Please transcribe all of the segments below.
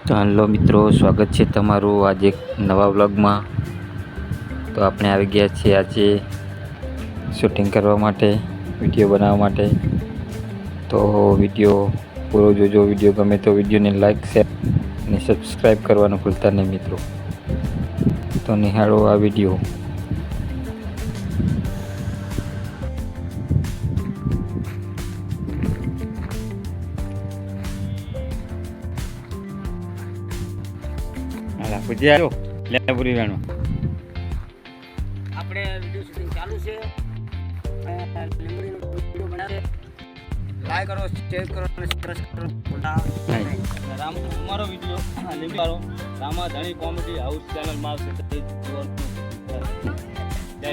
તો હાલો મિત્રો, સ્વાગત છે તમારું આજે એક નવા વ્લોગમાં। તો આપણે આવી ગયા છીએ આજે શૂટિંગ કરવા માટે, વિડીયો બનાવવા માટે। તો વિડીયો પૂરો જોજો। વિડીયો ગમે તો વિડીયોને લાઈક, શેર અને સબસ્ક્રાઈબ કરવાનું ભૂલતા નહીં મિત્રો। તો નિહાળો આ વિડીયો। હાલા પૂજી આવ્યો લેબુરી વેણો આપણે વિડિયો શૂટિંગ ચાલુ છે। લીંબડીનો વિડિયો બનાવે, લાઈક કરો, શેર કરો અને સબસ્ક્રાઇબ કરો ભૂલતા નહીં। રામ અમારો વિડિયો લીંબડી વાળો રામા ધણી કોમેડી હાઉસ ચેનલ માં આવશે તે જોવાનું જય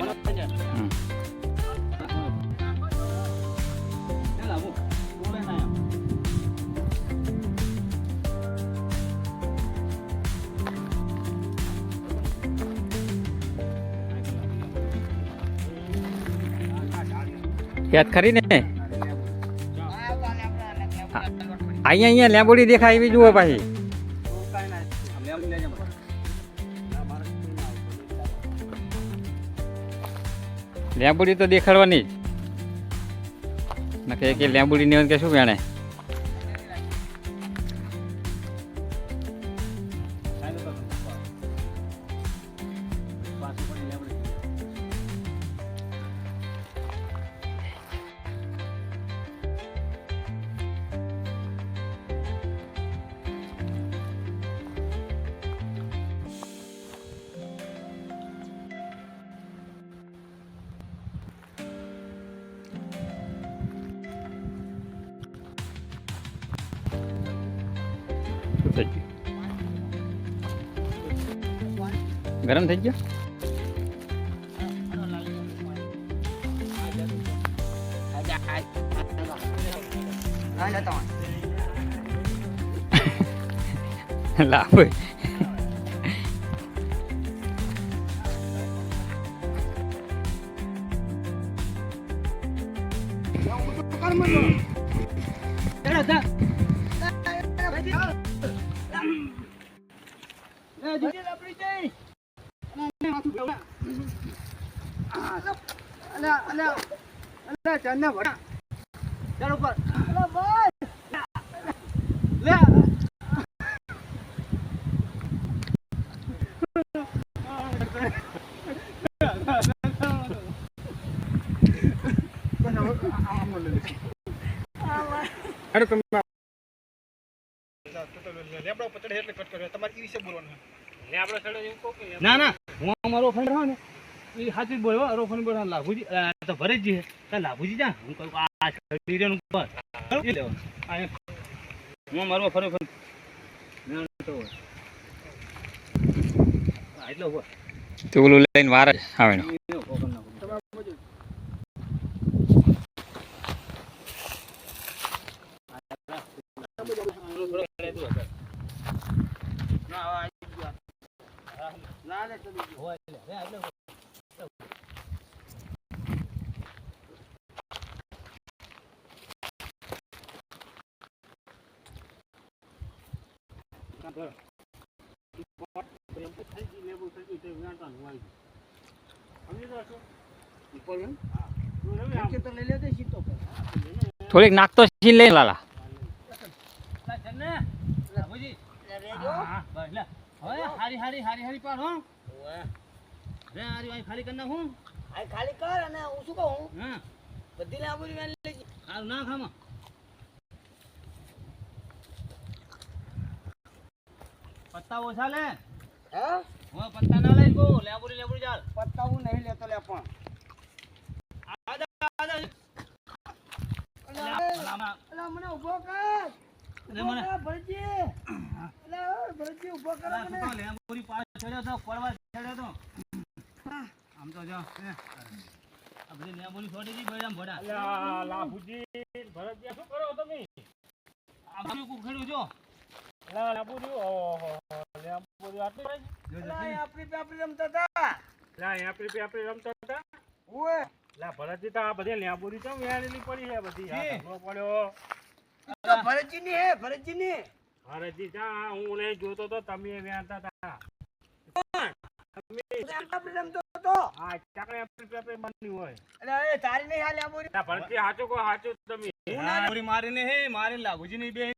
યાદ કરીને અહીંયા લેબુડી દેખાય એવી જુઓ પાછી। લેબુડી તો દેખાડવાની જ નકે કે લેબુડી ને કે શું વેણે। ગરમ થઈ ગયો લાવ ના ના હું અમારો ફ્રેન્ડ રહો ને એ સાચું બોલ્યો અરો ફોન બોલ લાભુજી તો ભરે જ છે લાભુજી જા હું કહું આ ડીરેનું પર એ લેવો હું મારો ફરે ફરે એટલો હો તો ઓલું લઈને વાર આવે થોડીક નાખતો સીન લઈ લાલા હારી હારી હારી હારી પાડ હો રે હારી ભાઈ ખાલી કર નાખું આ ખાલી કર અને હું શું કહું હા બધી લાંબુરી વેણ લેજે હારું ના ખામાં પત્તા ઓછા લે હે હું પત્તા ના લઈ ગો લેબુરી લેબુરી ચાલ પત્તા હું નહીં લેતો લે પણ અલા મને ઉભો કર મને ભરજી અલા ભરજી ઉભો કર મને લેબુરી પાસ છેડ્યો તો પડવા છેડ્યો તો આમ તો જો આ બધી લેબુરી છોડી દી બૈરામ ભડા અલા લાભુજી ભરતજી શું કરો તમે આ બધું કુખડ્યું જો અલા લાભુજી ઓહો લેબુરી આટલી જો આપણી રમતા હતા લા આપણી રમતા હતા ઓએ લા ભરતજી તો આ બધી લેબુરી તો વેણેલી પડી છે બધી આ ધમો પડ્યો તો ભરતજી ની હે ભરતજી ની હરજી જા હું નહીં જોતો તો તમે વેણતા હતા તમે આપણે રમતો હતો. આ ચાકડે આપણે બની હોય એટલે એ તારી નહીં હાલે આ બોરી. ભરતી સાચું કો સાચું તમે હું ના મારીને હે મારીને લાગુજી નહીં બે